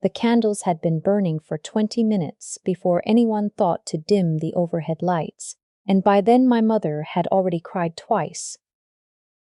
The candles had been burning for 20 minutes before anyone thought to dim the overhead lights, and by then my mother had already cried twice.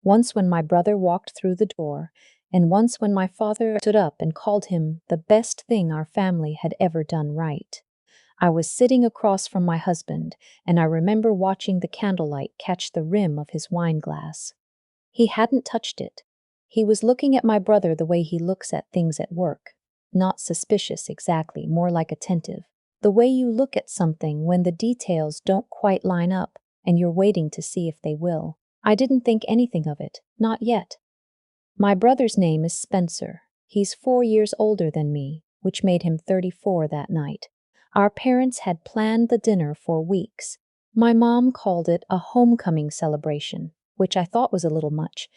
Once when my brother walked through the door, and once when my father stood up and called him the best thing our family had ever done right. I was sitting across from my husband, and I remember watching the candlelight catch the rim of his wine glass. He hadn't touched it. He was looking at my brother the way he looks at things at work. Not suspicious exactly, more like attentive. The way you look at something when the details don't quite line up and you're waiting to see if they will. I didn't think anything of it, not yet. My brother's name is Spencer. He's 4 years older than me, which made him 34 that night. Our parents had planned the dinner for weeks. My mom called it a homecoming celebration, which I thought was a little much,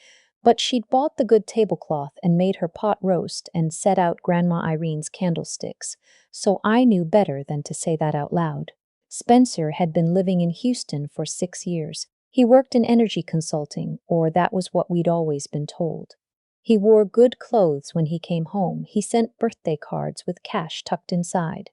but she'd bought the good tablecloth and made her pot roast and set out Grandma Irene's candlesticks, so I knew better than to say that out loud. Spencer had been living in Houston for 6 years. He worked in energy consulting, or that was what we'd always been told. He wore good clothes when he came home. He sent birthday cards with cash tucked inside.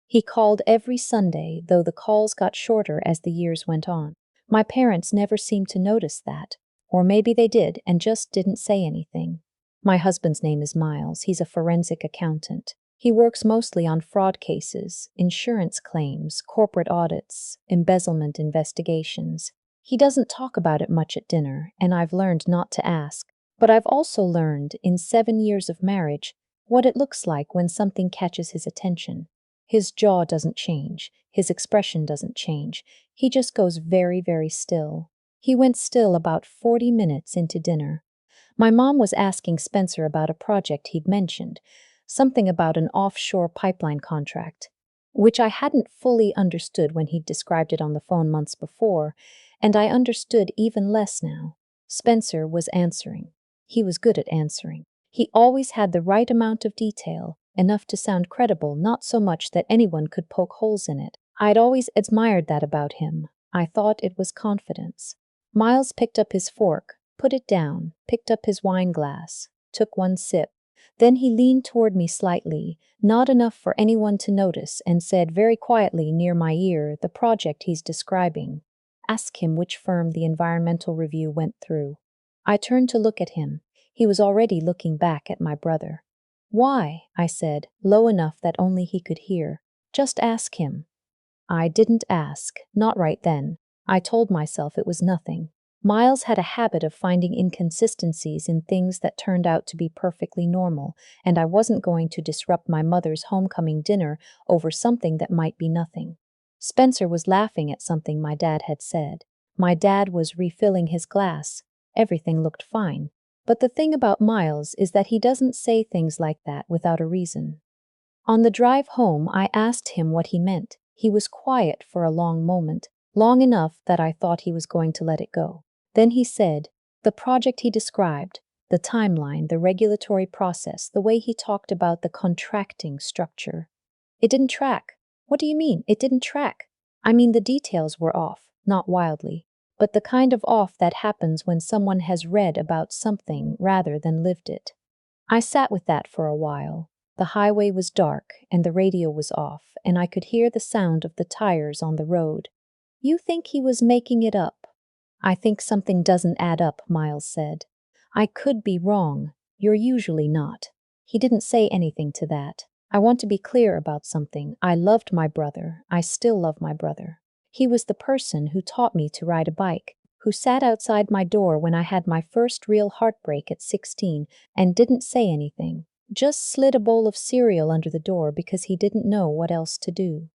He called every Sunday, though the calls got shorter as the years went on. My parents never seemed to notice that, or maybe they did and just didn't say anything. My husband's name is Miles. He's a forensic accountant. He works mostly on fraud cases, insurance claims, corporate audits, embezzlement investigations. He doesn't talk about it much at dinner, and I've learned not to ask. But I've also learned, in 7 years of marriage, what it looks like when something catches his attention. His jaw doesn't change. His expression doesn't change. He just goes very, very still. He went still about 40 minutes into dinner. My mom was asking Spencer about a project he'd mentioned, something about an offshore pipeline contract, which I hadn't fully understood when he'd described it on the phone months before, and I understood even less now. Spencer was answering. He was good at answering. He always had the right amount of detail, enough to sound credible, not so much that anyone could poke holes in it. I'd always admired that about him. I thought it was confidence. Miles picked up his fork, put it down, picked up his wine glass, took one sip. Then he leaned toward me slightly, not enough for anyone to notice, and said very quietly near my ear the project he's describing. Ask him which firm the environmental review went through. I turned to look at him. He was already looking back at my brother. Why? I said, low enough that only he could hear. Just ask him. I didn't ask, not right then. I told myself it was nothing. Miles had a habit of finding inconsistencies in things that turned out to be perfectly normal, and I wasn't going to disrupt my mother's homecoming dinner over something that might be nothing. Spencer was laughing at something my dad had said. My dad was refilling his glass. Everything looked fine. But the thing about Miles is that he doesn't say things like that without a reason. On the drive home, I asked him what he meant. He was quiet for a long moment, long enough that I thought he was going to let it go. Then he said, the project he described, the timeline, the regulatory process, the way he talked about the contracting structure. It didn't track. What do you mean, it didn't track? I mean, the details were off, not wildly, but the kind of off that happens when someone has read about something rather than lived it. I sat with that for a while. The highway was dark, and the radio was off, and I could hear the sound of the tires on the road. You think he was making it up? I think something doesn't add up, Miles said. I could be wrong. You're usually not. He didn't say anything to that. I want to be clear about something. I loved my brother. I still love my brother. He was the person who taught me to ride a bike, who sat outside my door when I had my first real heartbreak at 16 and didn't say anything, just slid a bowl of cereal under the door because he didn't know what else to do.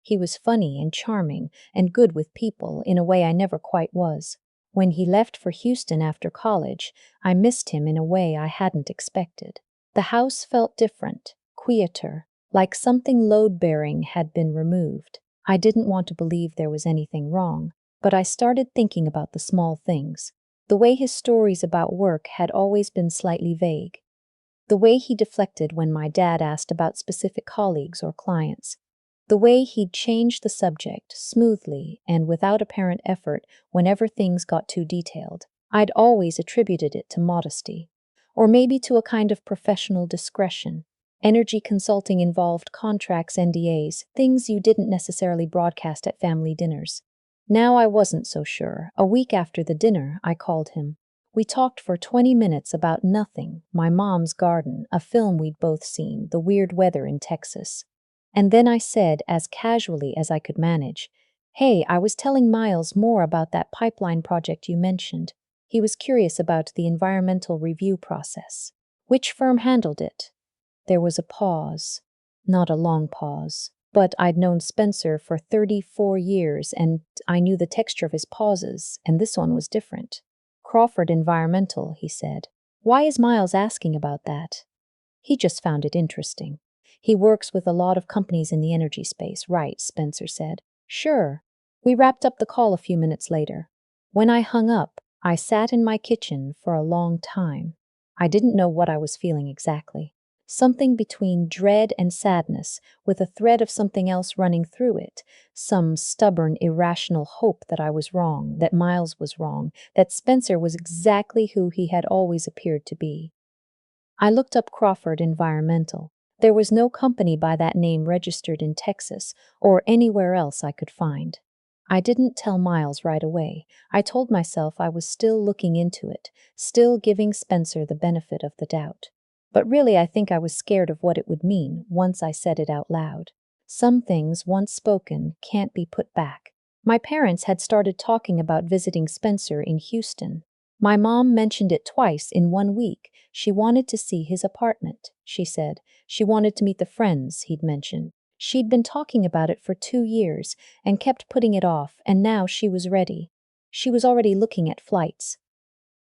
He was funny and charming and good with people in a way I never quite was. When he left for Houston after college, I missed him in a way I hadn't expected. The house felt different, quieter, like something load-bearing had been removed. I didn't want to believe there was anything wrong, but I started thinking about the small things. The way his stories about work had always been slightly vague. The way he deflected when my dad asked about specific colleagues or clients. The way he'd change the subject smoothly and without apparent effort whenever things got too detailed. I'd always attributed it to modesty, or maybe to a kind of professional discretion. Energy consulting involved contracts, NDAs, things you didn't necessarily broadcast at family dinners. Now I wasn't so sure. A week after the dinner, I called him. We talked for 20 minutes about nothing, my mom's garden, a film we'd both seen, the weird weather in Texas. And then I said, as casually as I could manage, "Hey, I was telling Miles more about that pipeline project you mentioned." He was curious about the environmental review process. Which firm handled it? There was a pause. Not a long pause. But I'd known Spencer for 34 years, and I knew the texture of his pauses, and this one was different. Crawford Environmental, he said. Why is Miles asking about that? He just found it interesting. He works with a lot of companies in the energy space, right? Spencer said. Sure. We wrapped up the call a few minutes later. When I hung up, I sat in my kitchen for a long time. I didn't know what I was feeling exactly. Something between dread and sadness, with a thread of something else running through it. Some stubborn, irrational hope that I was wrong, that Miles was wrong, that Spencer was exactly who he had always appeared to be. I looked up Crawford Environmental. There was no company by that name registered in Texas or anywhere else I could find. I didn't tell Miles right away. I told myself I was still looking into it, still giving Spencer the benefit of the doubt. But really, I think I was scared of what it would mean once I said it out loud. Some things, once spoken, can't be put back. My parents had started talking about visiting Spencer in Houston. My mom mentioned it twice in 1 week. She wanted to see his apartment, she said. She wanted to meet the friends he'd mentioned. She'd been talking about it for 2 years and kept putting it off, and now she was ready. She was already looking at flights.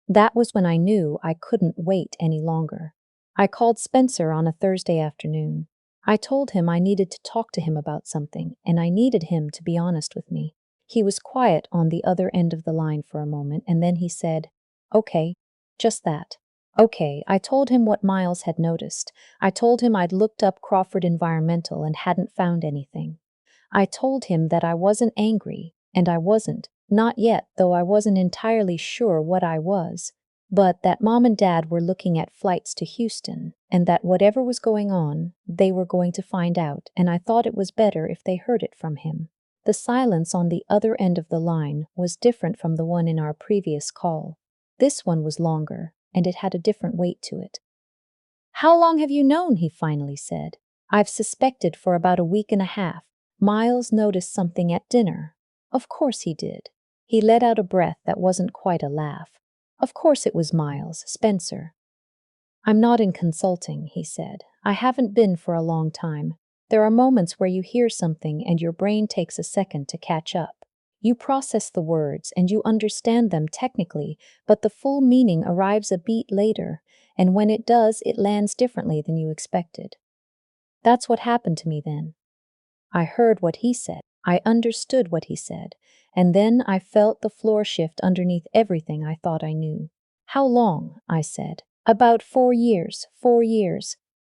That was when I knew I couldn't wait any longer. I called Spencer on a Thursday afternoon. I told him I needed to talk to him about something, and I needed him to be honest with me. He was quiet on the other end of the line for a moment, and then he said, "Okay, just that." Okay, I told him what Miles had noticed. I told him I'd looked up Crawford Environmental and hadn't found anything. I told him that I wasn't angry, and I wasn't, not yet, though I wasn't entirely sure what I was, but that Mom and Dad were looking at flights to Houston, and that whatever was going on, they were going to find out, and I thought it was better if they heard it from him. The silence on the other end of the line was different from the one in our previous call. This one was longer, and it had a different weight to it. "How long have you known?" he finally said. "I've suspected for about a week and a half. Miles noticed something at dinner." Of course he did. He let out a breath that wasn't quite a laugh. Of course it was Miles, Spencer. "I'm not in consulting," he said. "I haven't been for a long time. There are moments where you hear something and your brain takes a second to catch up. You process the words and you understand them technically, but the full meaning arrives a beat later, and when it does, it lands differently than you expected." That's what happened to me then. I heard what he said. I understood what he said. And then I felt the floor shift underneath everything I thought I knew. "How long?" I said. "About 4 years. 4 years."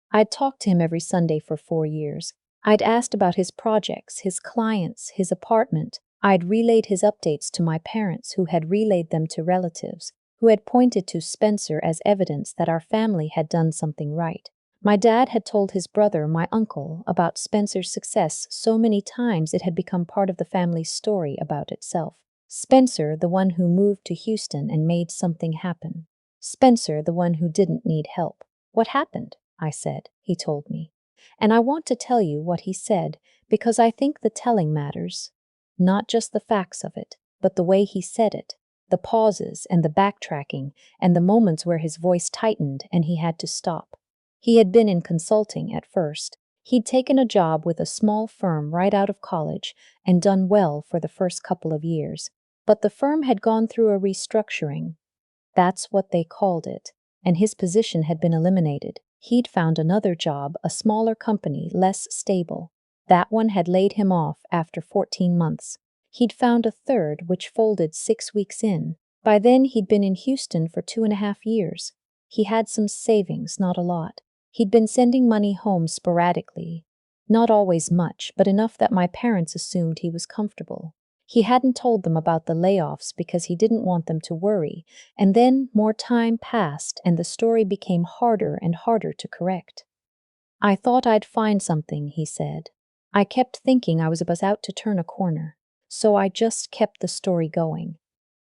I'd talked to him every Sunday for 4 years. I'd asked about his projects, his clients, his apartment. I'd relayed his updates to my parents, who had relayed them to relatives, who had pointed to Spencer as evidence that our family had done something right. My dad had told his brother, my uncle, about Spencer's success so many times it had become part of the family's story about itself. Spencer, the one who moved to Houston and made something happen. Spencer, the one who didn't need help. "What happened?" I said. He told me. And I want to tell you what he said, because I think the telling matters. Not just the facts of it, but the way he said it. The pauses and the backtracking, and the moments where his voice tightened and he had to stop. He had been in consulting at first. He'd taken a job with a small firm right out of college and done well for the first couple of years. But the firm had gone through a restructuring. That's what they called it, and his position had been eliminated. He'd found another job, a smaller company, less stable. That one had laid him off after 14 months. He'd found a third, which folded 6 weeks in. By then, he'd been in Houston for 2.5 years. He had some savings, not a lot. He'd been sending money home sporadically. Not always much, but enough that my parents assumed he was comfortable. He hadn't told them about the layoffs because he didn't want them to worry, and then more time passed and the story became harder and harder to correct. I thought I'd find something, he said. I kept thinking I was about to turn a corner, so I just kept the story going.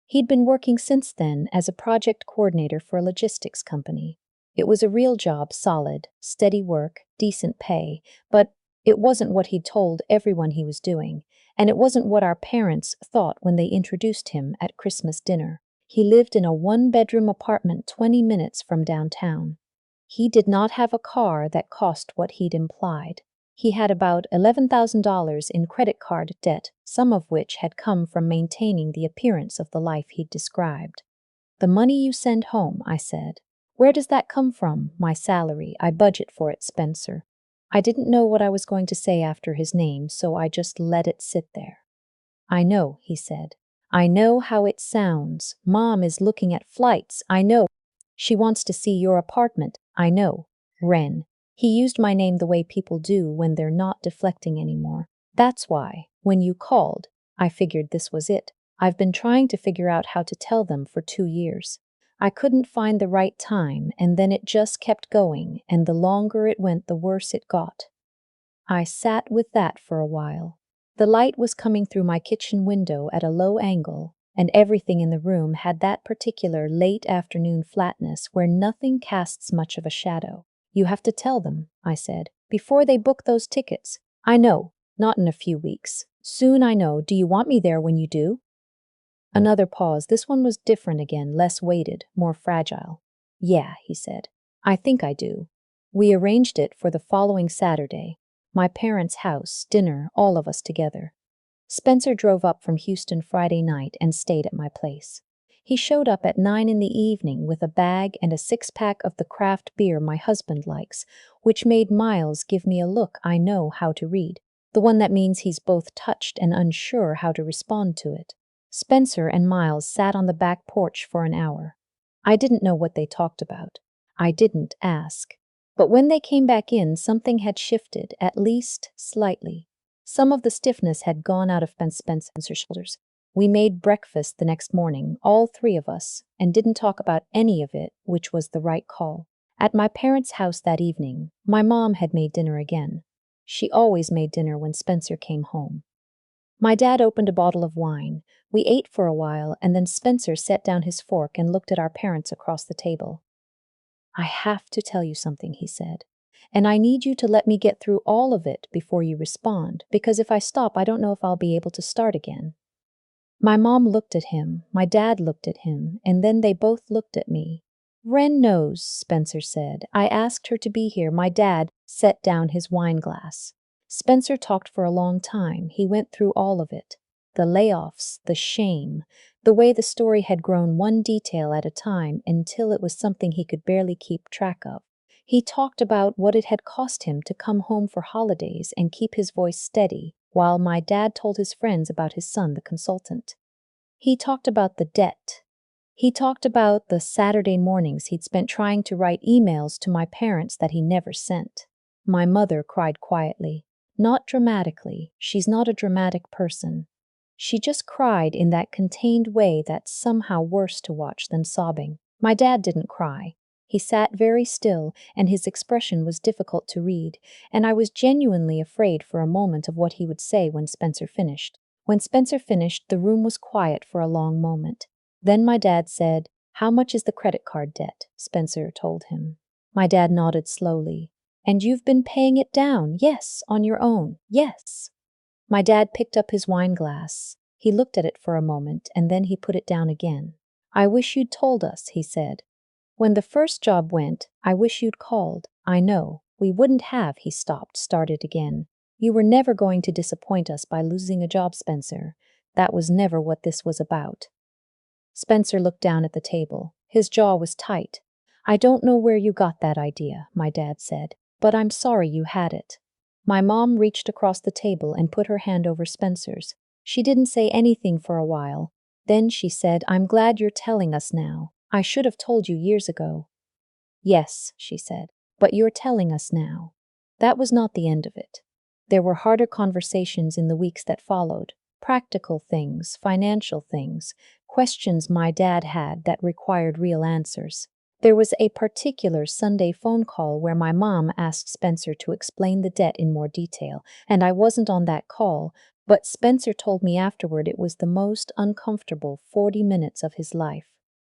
He'd been working since then as a project coordinator for a logistics company. It was a real job, solid, steady work, decent pay, but it wasn't what he'd told everyone he was doing, and it wasn't what our parents thought when they introduced him at Christmas dinner. He lived in a one-bedroom apartment 20 minutes from downtown. He did not have a car that cost what he'd implied. He had about $11,000 in credit card debt, some of which had come from maintaining the appearance of the life he'd described. The money you send home, I said. Where does that come from? My salary. I budget for it, Spencer. I didn't know what I was going to say after his name, so I just let it sit there. I know, he said. I know how it sounds. Mom is looking at flights. I know. She wants to see your apartment. I know. Ren. He used my name the way people do when they're not deflecting anymore. That's why, when you called, I figured this was it. I've been trying to figure out how to tell them for 2 years. I couldn't find the right time, and then it just kept going, and the longer it went, the worse it got. I sat with that for a while. The light was coming through my kitchen window at a low angle, and everything in the room had that particular late afternoon flatness where nothing casts much of a shadow. You have to tell them, I said, before they book those tickets. I know, not in a few weeks. Soon I know. Do you want me there when you do? Another pause. This one was different again, less weighted, more fragile. Yeah, he said. I think I do. We arranged it for the following Saturday. My parents' house, dinner, all of us together. Spencer drove up from Houston Friday night and stayed at my place. He showed up at 9 in the evening with a bag and a 6-pack of the craft beer my husband likes, which made Miles give me a look I know how to read, the one that means he's both touched and unsure how to respond to it. Spencer and Miles sat on the back porch for an hour. I didn't know what they talked about. I didn't ask. But when they came back in, something had shifted, at least slightly. Some of the stiffness had gone out of Spencer's shoulders. We made breakfast the next morning, all 3 of us, and didn't talk about any of it, which was the right call. At my parents' house that evening, my mom had made dinner again. She always made dinner when Spencer came home. My dad opened a bottle of wine. We ate for a while, and then Spencer set down his fork and looked at our parents across the table. I have to tell you something, he said, and I need you to let me get through all of it before you respond, because if I stop, I don't know if I'll be able to start again. My mom looked at him, my dad looked at him, and then they both looked at me. Ren knows, Spencer said. I asked her to be here. My dad set down his wine glass. Spencer talked for a long time. He went through all of it. The layoffs, the shame, the way the story had grown one detail at a time until it was something he could barely keep track of. He talked about what it had cost him to come home for holidays and keep his voice steady, while my dad told his friends about his son, the consultant. He talked about the debt. He talked about the Saturday mornings he'd spent trying to write emails to my parents that he never sent. My mother cried quietly. Not dramatically. She's not a dramatic person. She just cried in that contained way that's somehow worse to watch than sobbing. My dad didn't cry. He sat very still, and his expression was difficult to read, and I was genuinely afraid for a moment of what he would say when Spencer finished. When Spencer finished, the room was quiet for a long moment. Then my dad said, "How much is the credit card debt?" Spencer told him. My dad nodded slowly. "And you've been paying it down? Yes, on your own. Yes." My dad picked up his wine glass. He looked at it for a moment, and then he put it down again. "I wish you'd told us," he said. "When the first job went, I wish you'd called. I know. We wouldn't have," he stopped, started again. "You were never going to disappoint us by losing a job, Spencer. That was never what this was about." Spencer looked down at the table. His jaw was tight. "I don't know where you got that idea," my dad said, "but I'm sorry you had it." My mom reached across the table and put her hand over Spencer's. She didn't say anything for a while. Then she said, "I'm glad you're telling us now. I should have told you years ago." "Yes," she said, "but you're telling us now." That was not the end of it. There were harder conversations in the weeks that followed. Practical things, financial things, questions my dad had that required real answers. There was a particular Sunday phone call where my mom asked Spencer to explain the debt in more detail, and I wasn't on that call, but Spencer told me afterward it was the most uncomfortable 40 minutes of his life.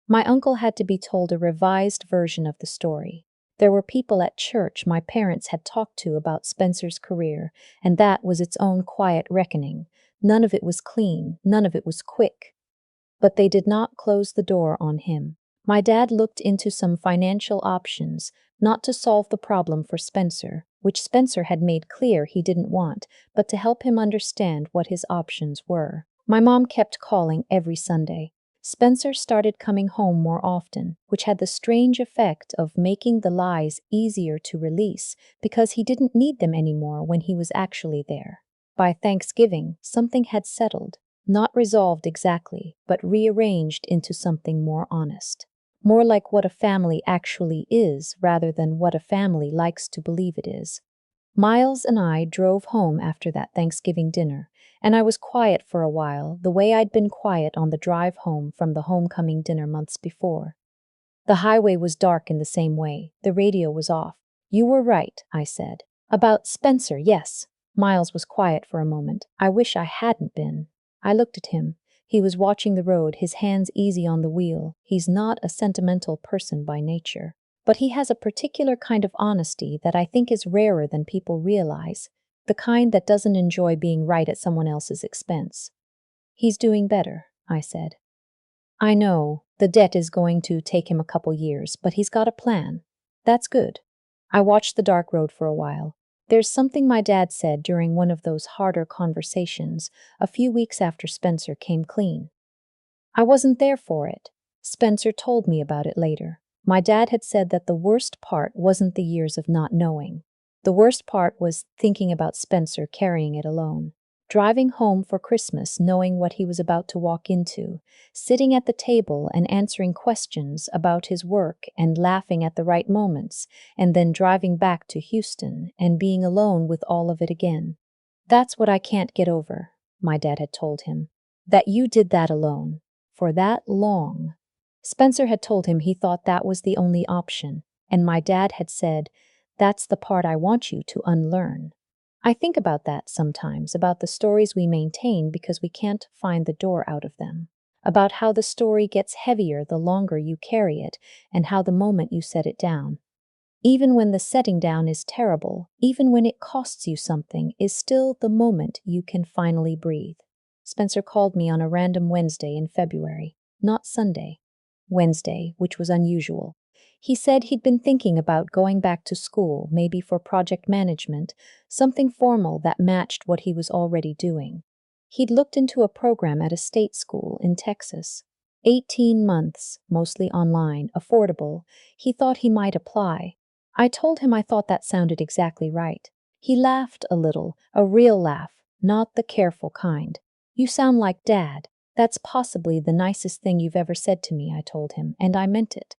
My uncle had to be told a revised version of the story. There were people at church my parents had talked to about Spencer's career, and that was its own quiet reckoning. None of it was clean, none of it was quick. But they did not close the door on him. My dad looked into some financial options, not to solve the problem for Spencer, which Spencer had made clear he didn't want, but to help him understand what his options were. My mom kept calling every Sunday. Spencer started coming home more often, which had the strange effect of making the lies easier to release because he didn't need them anymore when he was actually there. By Thanksgiving, something had settled, not resolved exactly, but rearranged into something more honest. More like what a family actually is rather than what a family likes to believe it is. Miles and I drove home after that Thanksgiving dinner, and I was quiet for a while, the way I'd been quiet on the drive home from the homecoming dinner months before. The highway was dark in the same way. The radio was off. "You were right," I said. "About Spencer, yes." Miles was quiet for a moment. I wish I hadn't been. I looked at him. He was watching the road, his hands easy on the wheel. He's not a sentimental person by nature. But he has a particular kind of honesty that I think is rarer than people realize, the kind that doesn't enjoy being right at someone else's expense. "He's doing better," I said. "I know, the debt is going to take him a couple years, but he's got a plan. That's good." I watched the dark road for a while. There's something my dad said during one of those harder conversations a few weeks after Spencer came clean. I wasn't there for it. Spencer told me about it later. My dad had said that the worst part wasn't the years of not knowing. The worst part was thinking about Spencer carrying it alone. Driving home for Christmas knowing what he was about to walk into, sitting at the table and answering questions about his work and laughing at the right moments, and then driving back to Houston and being alone with all of it again. "That's what I can't get over," my dad had told him. "That you did that alone. For that long." Spencer had told him he thought that was the only option, and my dad had said, "That's the part I want you to unlearn." I think about that sometimes, about the stories we maintain because we can't find the door out of them, about how the story gets heavier the longer you carry it, and how the moment you set it down, even when the setting down is terrible, even when it costs you something, is still the moment you can finally breathe. Spencer called me on a random Wednesday in February, not Sunday. Wednesday, which was unusual. He said he'd been thinking about going back to school, maybe for project management, something formal that matched what he was already doing. He'd looked into a program at a state school in Texas. 18 months, mostly online, affordable. He thought he might apply. I told him I thought that sounded exactly right. He laughed a little, a real laugh, not the careful kind. "You sound like Dad. That's possibly the nicest thing you've ever said to me," I told him, and I meant it.